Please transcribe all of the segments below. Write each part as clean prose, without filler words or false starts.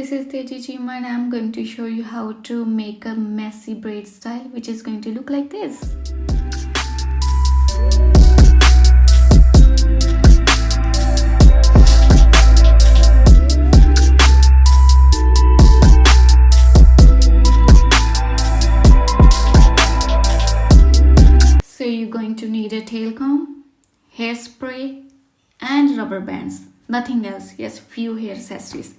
this is Teji Cheema and I'm going to show you how to make a messy braid style which is going to look like this. So you're going to need a tail comb, hairspray and rubber bands, nothing else. Yes, few hair accessories.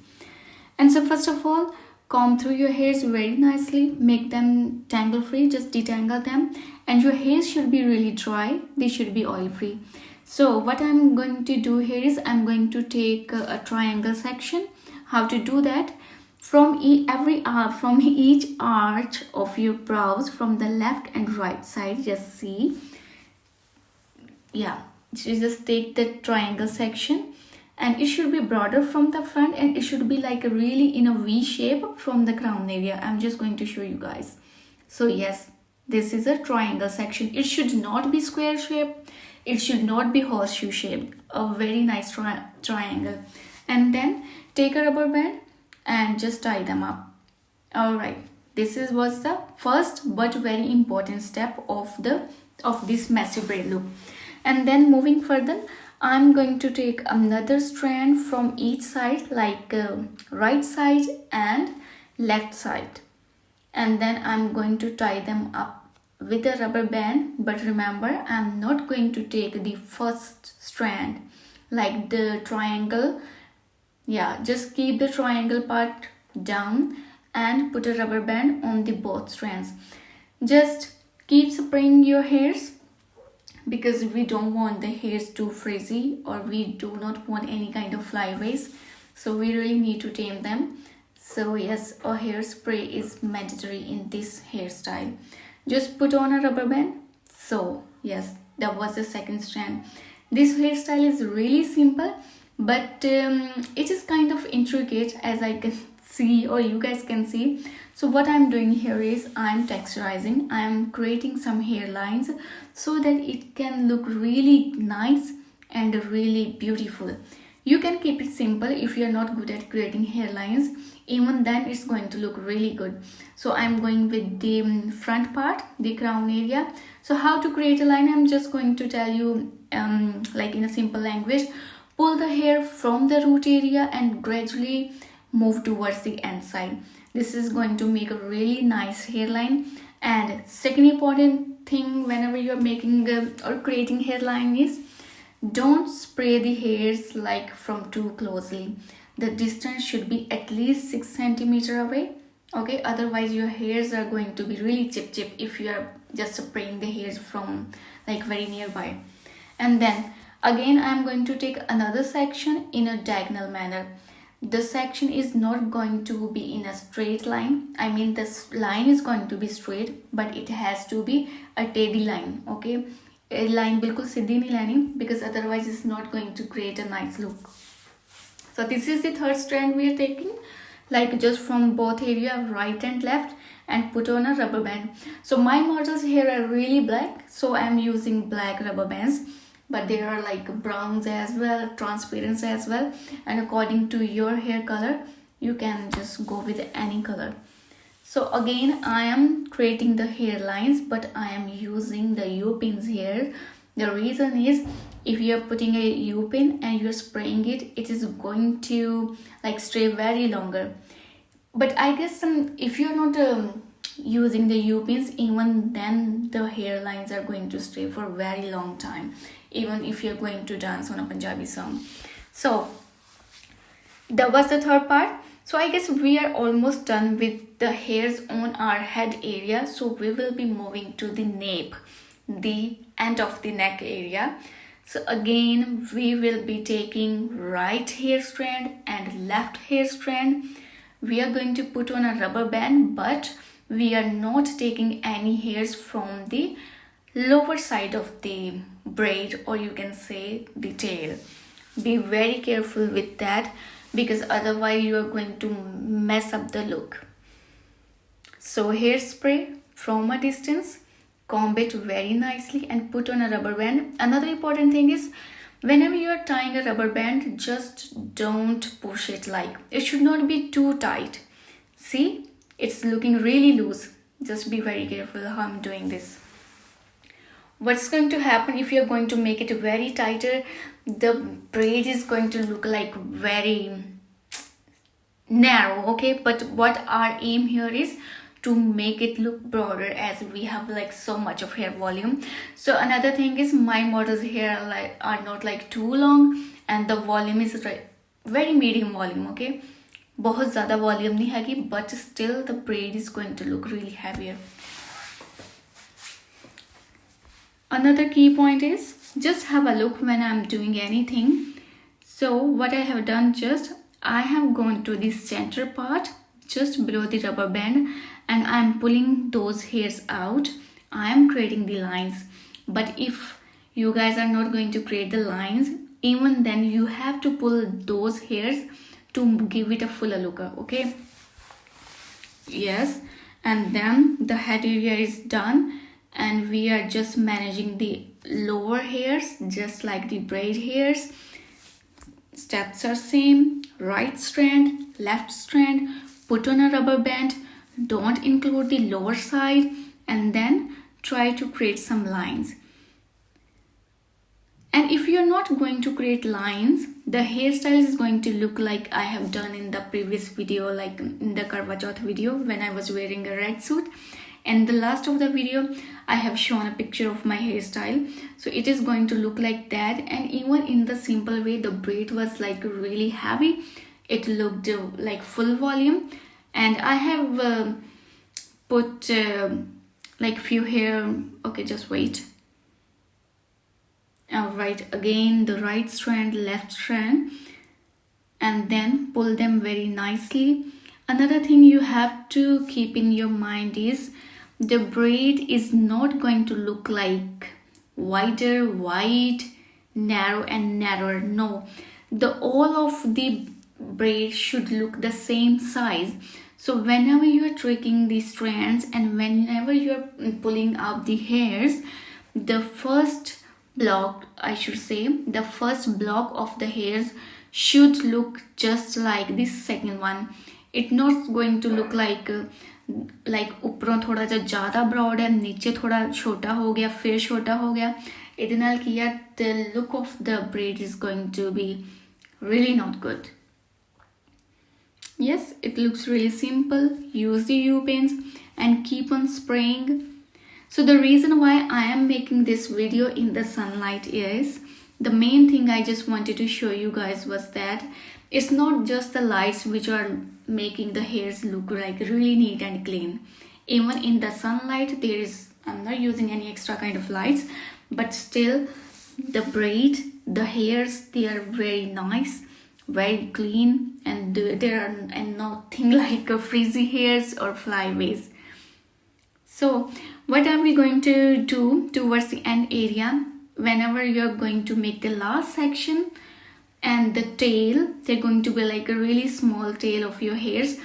And so first of all, comb through your hairs very nicely, make them tangle free, just detangle them, and your hairs should be really dry, they should be oil free. So what I'm going to do here is I'm going to take a triangle section. How to do that? From each arch of your brows, from the left and right side, just see, yeah, you just take the triangle section and it should be broader from the front and it should be like really in a V shape from the crown area. I'm just going to show you guys. So yes, this is a triangle section. It should not be square shape, it should not be horseshoe shaped, a very nice triangle. And then take a rubber band and just tie them up. All right, was the first but very important step of this messy braid look. And then moving further, I'm going to take another strand from each side, like right side and left side, and then I'm going to tie them up with a rubber band. But remember, I'm not going to take the first strand like the triangle. Yeah, just keep the triangle part down and put a rubber band on the both strands. Just keep spraying your hairs because we don't want the hairs too frizzy, or we do not want any kind of flyaways, so we really need to tame them. So yes, a hairspray is mandatory in this hairstyle. Just put on a rubber band. So yes, that was the second strand. This hairstyle is really simple, but it is kind of intricate, as I can see, or you guys can see. So what I'm doing here is I'm texturizing, I'm creating some hairlines so that it can look really nice and really beautiful. You can keep it simple if you're not good at creating hairlines, even then it's going to look really good. So I'm going with the front part, the crown area. So how to create a line, I'm just going to tell you like in a simple language. Pull the hair from the root area and gradually move towards the end side. This is going to make a really nice hairline. And second important thing whenever you're making or creating hairline is don't spray the hairs like from too closely. The distance should be at least 6 centimeters away. Okay, otherwise your hairs are going to be really chip if you are just spraying the hairs from like very nearby. And then again I'm going to take another section in a diagonal manner. The section is not going to be in a straight line. I mean, this line is going to be straight, but it has to be a teddy line. Okay, a line bilkul siddhi nahi lani, because otherwise it's not going to create a nice look. So this is the third strand we are taking, like just from both area, right and left, and put on a rubber band. So my models here are really black, so I'm using black rubber bands. But there are like browns as well, transparent as well, and according to your hair color you can just go with any color. So again I am creating the hairlines, but I am using the U-pins here. The reason is if you are putting a U-pin and you're spraying it, it is going to like stay very longer. But I guess if you're not using the U-pins, even then the hairlines are going to stay for a very long time, even if you're going to dance on a Punjabi song. So that was the third part. So I guess we are almost done with the hairs on our head area. So we will be moving to the nape, the end of the neck area. So again we will be taking right hair strand and left hair strand. We are going to put on a rubber band, but we are not taking any hairs from the lower side of the braid, or you can say the tail. Be very careful with that, because otherwise you are going to mess up the look. So hairspray from a distance, comb it very nicely and put on a rubber band. Another important thing is Whenever you are tying a rubber band, just don't push it, like it should not be too tight. See, it's looking really loose. Just be very careful how I'm doing this. What's going to happen if you're going to make it very tighter, the braid is going to look like very narrow, okay? But what our aim here is to make it look broader, as we have like so much of hair volume. So another thing is, my model's hair are not like too long, and the volume is very medium volume, okay? बहुत ज़्यादा volume नहीं हैगी, but still the braid is going to look really heavier. Another key point is, just have a look when I'm doing anything. So what I have done, just I have gone to the center part just below the rubber band, and I'm pulling those hairs out. I am creating the lines. But if you guys are not going to create the lines, even then you have to pull those hairs to give it a fuller look, okay? Yes, and then the head area is done, and we are just managing the lower hairs just like the braid hairs. Steps are same: right strand, left strand, put on a rubber band, don't include the lower side, and then try to create some lines. And if you're not going to create lines, the hairstyle is going to look like I have done in the previous video, like in the Karwa Chauth video when I was wearing a red suit. And the last of the video, I have shown a picture of my hairstyle. So it is going to look like that. And even in the simple way, the braid was like really heavy. It looked like full volume. And I have put like few hair. Okay, just wait. Alright, again the right strand, left strand, and then pull them very nicely. Another thing you have to keep in your mind is, the braid is not going to look like wider, wide, narrow and narrower. No, all of the braid should look the same size. So whenever you are tricking the strands and whenever you are pulling out the hairs, the first block, I should say, the first block of the hairs should look just like this second one. It's not going to look like ऊपरों थोड़ा ज़्यादा broad है, नीचे थोड़ा छोटा हो गया, फिर छोटा हो गया. इधर नाल किया, the look of the braid is going to be really not good. Yes, it looks really simple. Use the U-pins and keep on spraying. So the reason why I am making this video in the sunlight is, the main thing I just wanted to show you guys was that it's not just the lights which are making the hairs look like really neat and clean. Even in the sunlight, I'm not using any extra kind of lights, but still the braid, the hairs, they are very nice, very clean, and there are nothing like frizzy hairs or flyaways. So what are we going to do towards the end area? Whenever you're going to make the last section and the tail, they're going to be like a really small tail of your hairs,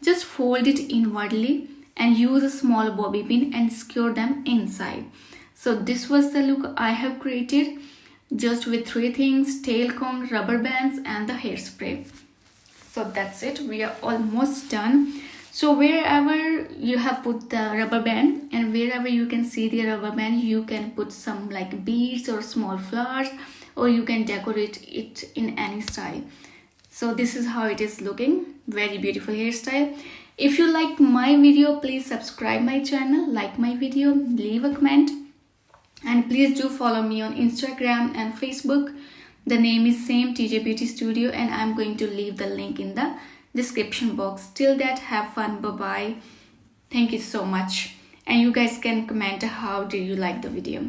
just fold it inwardly and use a small bobby pin and secure them inside. So this was the look I have created just with 3 things: tail comb, rubber bands and the hairspray. So that's it, we are almost done. So wherever you have put the rubber band and wherever you can see the rubber band, you can put some like beads or small flowers, or you can decorate it in any style. So this is how it is looking. Very beautiful hairstyle. If you like my video, please subscribe my channel, like my video, leave a comment, and please do follow me on Instagram and Facebook. The name is same, TJ Beauty Studio, and I'm going to leave the link in the description box. Till that, have fun. Bye bye. Thank you so much, and you guys can comment how do you like the video.